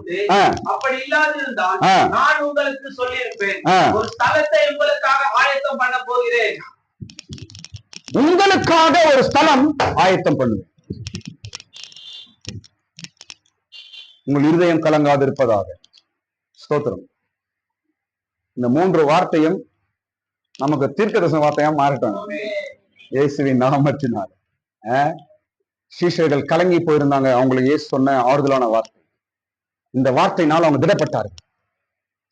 உண்டு. அப்படி இல்லாதிருந்தால் நான் உங்களுக்கு சொல்லியிருப்பேன், ஒரு ஸ்தலத்தை உங்களுக்காக ஆயத்தம் பண்ண போகிறேன். உங்களுக்காக ஒரு ஸ்தலம் ஆயத்தம் பண்ணுவேன். உங்கள் இருதயம் கலங்காது இருப்பதாக. ஸ்தோத்திரம். இந்த 3 வார்த்தையும் நமக்கு தீர்க்கதரிசன வார்த்தையா மாறட்டும் இயேசுவின் நாமத்தினால். சீஷர்கள் கலங்கி போயிருந்தாங்க. அவங்களுக்கு இயேசு சொன்ன ஆறுதலான வார்த்தை. இந்த வார்த்தையினால் அவங்க திடப்பட்டார்கள்.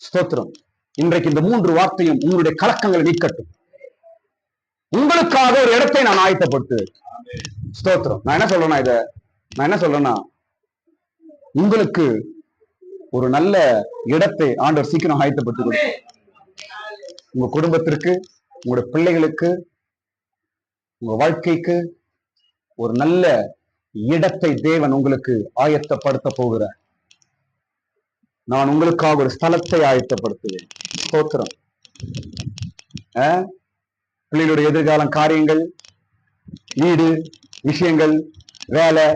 ஸ்தோத்திரம். இன்றைக்கு இந்த 3 வார்த்தையும் உங்களுடைய கலக்கங்களை நீக்கட்டும். உங்களுக்காக ஒரு இடத்தை நான் ஆயத்தப்படுத்துவேன். ஸ்தோத்திரம். நான் என்ன சொல்றேன்னா உங்களுக்கு ஒரு நல்ல இடத்தை ஆண்டவர் சீக்கிரம் ஆயத்தப்படுத்தி உங்க குடும்பத்திற்கு, உங்களுடைய பிள்ளைகளுக்கு, உங்க வாழ்க்கைக்கு ஒரு நல்ல இடத்தை தேவன் உங்களுக்கு ஆயத்தப்படுத்த போகிறார். நான் உங்களுக்காக ஒரு ஸ்தலத்தை ஆயத்தப்படுத்துவேன். ஸ்தோத்திரம். பிள்ளைகளுடைய எதிர்காலம், காரியங்கள், வீடு விஷயங்கள், வேலை,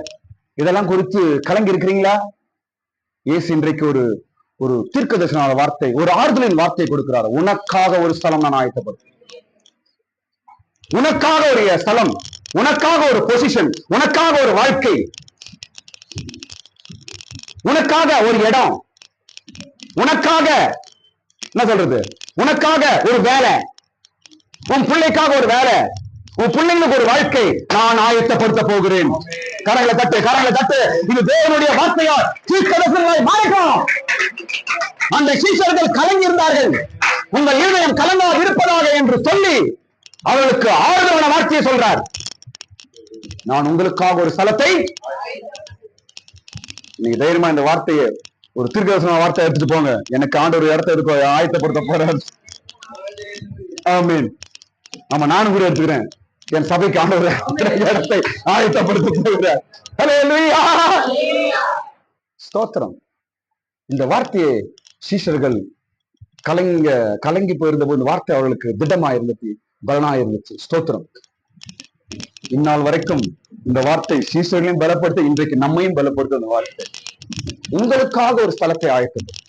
இதெல்லாம் குறித்து கலங்கி இருக்கிறீங்களா? இயேசு இன்றைக்கு ஒரு தீர்க்கதரிசன வார்த்தை, ஒரு ஆறுதலின் வார்த்தை கொடுக்கிறார். உனக்காக ஒரு ஸ்தலம் நான் ஆயத்தப்படுத்துவேன். உனக்காக ஒரு ஸ்தலம், உனக்காக ஒரு பொசிஷன், உனக்காக ஒரு வாழ்க்கை, உனக்காக ஒரு இடம், உனக்காக என்ன சொல்றது, உனக்காக ஒரு வேலை, உன் பிள்ளைக்காக ஒரு வேலை, உன் பிள்ளைங்களுக்கு ஒரு வாழ்க்கை நான் ஆயத்தப்படுத்த போகிறேன். கரங்களை தட்டு. இது தேவனுடைய வார்த்தையால் தீர்க்கதரிசனமாய் மாறட்டும். அந்த சீஷர்கள் கலங்கி இருந்தார்கள். உங்கள் இருதயம் கலங்காது இருப்பதாக என்று சொல்லி அவர்களுக்கு ஆறுதலான வார்த்தையை சொல்றார். நான் உங்களுக்காக ஒரு ஸ்தலத்தை, நீங்க தைரியமா இந்த வார்த்தையை ஒரு தீர்க்கதரிசன வார்த்தை எடுத்துட்டு போங்க. எனக்கு ஆண்டவர் ஒரு இடத்தை எடுக்க ஆயத்தப்படுத்த போறார். ஆமென். ஆமா, நானும் கூட எடுத்துக்கிறேன். என் சபைக்கு ஆண்டவர் இடத்தை ஆயத்தப்படுத்த போகிறார். ஹல்லேலூயா. ஸ்தோத்திரம். இந்த வார்த்தையை சீஷர்கள் கலங்கி போயிருந்த போது இந்த வார்த்தை அவர்களுக்கு திடமா இருந்துச்சு, பலனா இருந்துச்சு. ஸ்தோத்திரம். இந்நாள் வரைக்கும் இந்த வார்த்தை சீஷர்களையும் பலப்படுத்த, இன்றைக்கு நம்மையும் பலப்படுத்த இந்த வார்த்தை. உங்களுக்காக ஒரு ஸ்தலத்தை ஆயத்தப்படுத்த,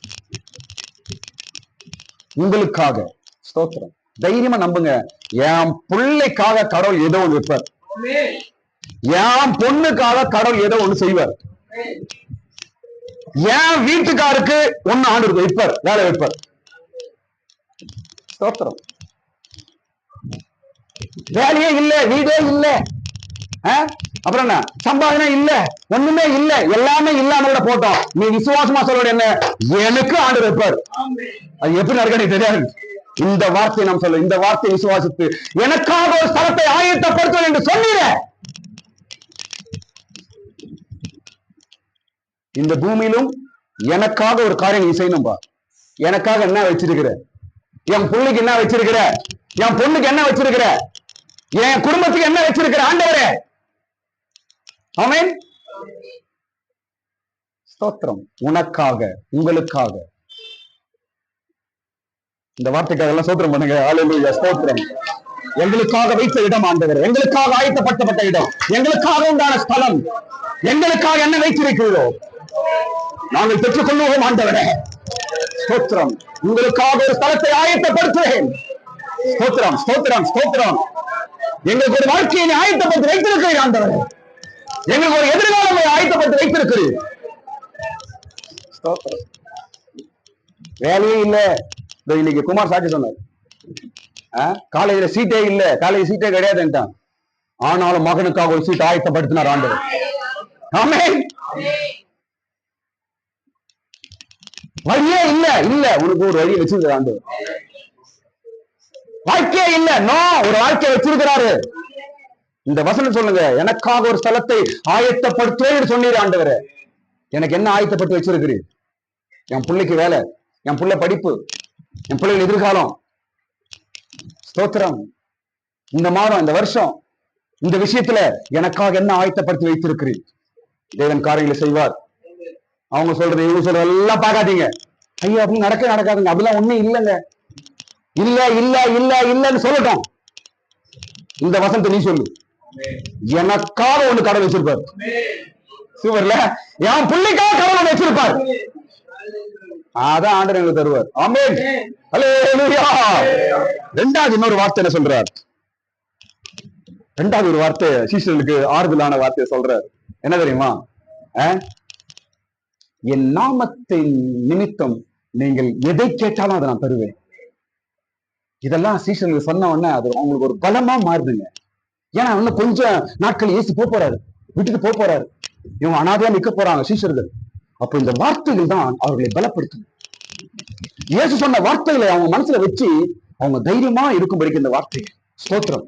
உங்களுக்காக. ஸ்தோத்திரம். தைரியமா நம்புங்க. என் பிள்ளைக்காக கடவுள் ஏதோ ஒன்று வைப்பார். என் பொண்ணுக்காக கடவுள் ஏதோ ஒண்ணு செய்வார். என் வீட்டுக்காருக்கு ஒண்ணு ஆண்டு வைப்பார், வேலை வைப்பார். ஸ்தோத்திரம். வேலையே இல்ல, வீடே இல்ல, அப்புறம் என்ன, சம்பாதனை இல்ல, ஒண்ணுமே இல்ல, எல்லாமே இல்லாம போட்டோம். நீ விசுவாசமா சொல்ல என்ன, எனக்கு ஆண்டு வைப்பார். அது எப்படி நடக்க எனக்கு தெரியாது. இந்த வார்த்தை நாம் சொல்ல, இந்த வார்த்தை விசுவாசித்து எனக்காக ஒரு ஸ்தலத்தை ஆயத்தப்படுத்துவேன் என்று சொன்னீர. இந்த பூமியிலும் எனக்காக ஒரு காரியம் நீ செய்யணும்பா. எனக்காக என்ன வச்சிருக்கிற, என் பிள்ளைக்கு என்ன வச்சிருக்கிற, என் பொண்ணுக்கு என்ன வச்சிருக்கிற, என் குடும்பத்துக்கு என்ன வச்சிருக்கிற ஆண்டவரே. ஆமென். ஸ்தோத்திரம். உனக்காக, உங்களுக்காக. இந்த வார்த்தைக்காக எல்லாம் ஸ்தோத்திரம் பண்ணுங்க. ஹல்லேலூயா. ஸ்தோத்திரம். எங்களுக்காக வைத்த இடம் ஆண்டவர், எங்களுக்காக ஆயத்தப்படுத்தப்பட்ட இடம், எங்களுக்காக உண்டான ஸ்தலம், எங்களுக்காக என்ன வைத்திருக்கிறீரோ நாங்கள் பெற்றுக் கொள்வோம் ஆண்டவரே. ஸ்தோத்திரம். உங்களுக்காக ஒரு ஸ்தலத்தை ஆயத்தப்படுத்துவேன். ஸ்தோத்திரம், ஸ்தோத்திரம், ஸ்தோத்திரம். எங்களுக்கு ஒரு வாழ்க்கையை ஆயத்தப்படுத்தி வைத்திருக்கிறீர் ஆண்டவரே. எங்களுக்கு ஒரு எதிர்காலத்தை ஆயத்தப்படுத்தி வைத்திருக்கிறீர். ஸ்தோத்திரம். வேலையே இல்ல. இன்னைக்கு குமார் சாட்சி சொன்னார், காலேஜ்ல சீட்டே இல்ல, காலேஜ் சீட்டே கிடையாதுன்ட்டான். ஆனாலும் மகனுக்காக ஒரு சீட் ஆயத்தப்படுத்தினார் ஆண்டவர். ஆமென். வழியே இல்ல, உனக்கு ஒரு வழியை வச்சிருக்கிற ஆண்டவர். வாழ்க்கையே இல்ல, நோ, ஒரு வாழ்க்கையை வச்சிருக்கிறாரு. இந்த வசனம் சொல்லுங்க, எனக்காக ஒரு ஸ்தலத்தை ஆயத்தப்படுத்துவேன் சொன்னீர் ஆண்டவரே. எனக்கு என்ன ஆயத்தப்பட்டு வச்சிருக்கிறீர்? என் பிள்ளைக்கு வேலை, என் பிள்ளை படிப்பு, என் பிள்ளைகள் எதிர்காலம். ஸ்தோத்திரம். இந்த மாதம், இந்த வருஷம், இந்த விஷயத்துல எனக்காக என்ன ஆயத்தப்படுத்தி வைத்திருக்கிறீர்? தேவன் காரியங்களை செய்வார். அவங்க சொல்றது, இவங்க சொல்றது எல்லாம் பார்க்காதீங்க. ஐயோ அப்படி நடக்காதுங்க, அப்படிலாம் ஒண்ணும் இல்லைங்க. இல்ல இல்ல இல்ல இல்லன்னு சொல்லட்டும். இந்த வசனத்தை நீ சொல்லு, எனக்காக ஒண்ணு கடவுள் வச்சிருப்பார். சூப்பர்ல. என் பிள்ளைக்காக கடவுள் வச்சிருப்பார். அதான் ஆண்டவர் எங்களுக்கு தருவார். ஆமென். ஹல்லேலூயா. ரெண்டாவது இன்னொரு வார்த்தை என்ன சொல்றார்? ரெண்டாவது ஒரு வார்த்தை சீஷர்களுக்கு ஆறுதலான வார்த்தையை சொல்றார். என்ன தெரியுமா? என் நாமத்தின் நிமித்தம் நீங்கள் எதை கேட்டாலும் அதை நான் தருவேன். இதெல்லாம் சீஷர்களுக்கு சொன்ன உடனே அது அவங்களுக்கு ஒரு பலமா மாறுதுங்க. ஏன்னா இன்னும் கொஞ்சம் நாட்கள் இயேசு போறாரு, விட்டுட்டு போறாரு. இவங்க அனாதையா நிக்க போறாங்க சீஷர்கள். அப்ப இந்த வார்த்தைகள் தான் அவர்களை பலப்படுத்தும். இயேசு சொன்ன வார்த்தைகளை அவங்க மனசுல வச்சு அவங்க தைரியமா இருக்கும்படிக்கு இந்த வார்த்தை. ஸ்தோத்திரம்.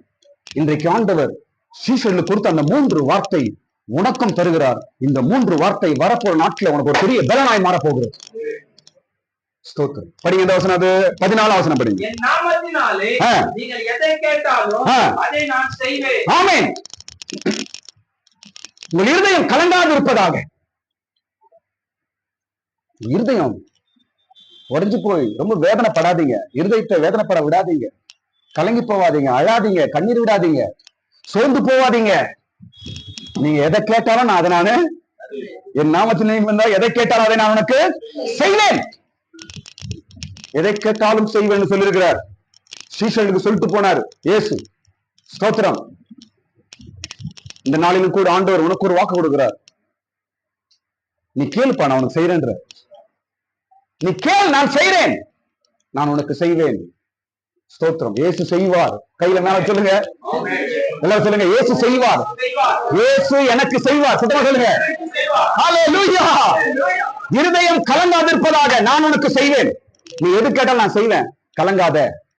இன்றைக்கு ஆண்டவர் சீஷர்களுக்கு கொடுத்த அந்த 3 வார்த்தை உனக்கும் தருகிறார். இந்த 3 வார்த்தை வரப்போற நாட்கள் உனக்கு ஒரு பெரிய பலனாய் மாறப்போகிறது. ஸ்தோத்திரம். படிங்க இந்த வசனம், அது 14ஆம் வசனம் படிங்க. என் நாமத்தினாலே நீங்கள் எதை கேட்டாலும் அதை நான் செய்வேன். ஆமென். உங்கள் இருதயம் கலங்காது இருப்பதாக. இருதயம் உடைஞ்சு போய் ரொம்ப வேதனைப்படாதீங்க. இருதயத்தை வேதனைப்பட விடாதீங்க. கலங்கி போவாதீங்க, அழாதீங்க, கண்ணீர் விடாதீங்க, சோர்ந்து போவாதீங்க. நீங்க எதை கேட்டாலும் நான் அதை நானு என் நாமத்தின் எதை கேட்டாலும் அதை நான் உனக்கு செய்வேன். எதை கேட்டாலும் செய்வேன் சொல்லியிருக்கிறார். சீஷர்களுக்கு சொல்லிட்டு போனார் இயேசு. ஸ்தோத்திரம். இந்த நாளிலும் கூட ஆண்டவர் உனக்கு ஒரு வாக்கு கொடுக்கிறார். நீ கேளுப்பா, நான் உனக்கு செய்யறேன்ற. நீ கேள், நான் செய்றேன், நான் உனக்கு செய்வேன். ஸ்தோத்திரம். இயேசு செய்வார். கையில மேல சொல்லுங்க, எல்லாரும் சொல்லுங்க, இயேசு செய்வார். இயேசு எனக்கு செய்வார். சுத்தமா சொல்லுங்க. ஹல்லேலூயா. இருதயம் கலங்காதிருப்பதாக நான் உனக்கு செய்வேன். நீ எது கேட்டாலும் நான் செய்வேன். கலங்காத.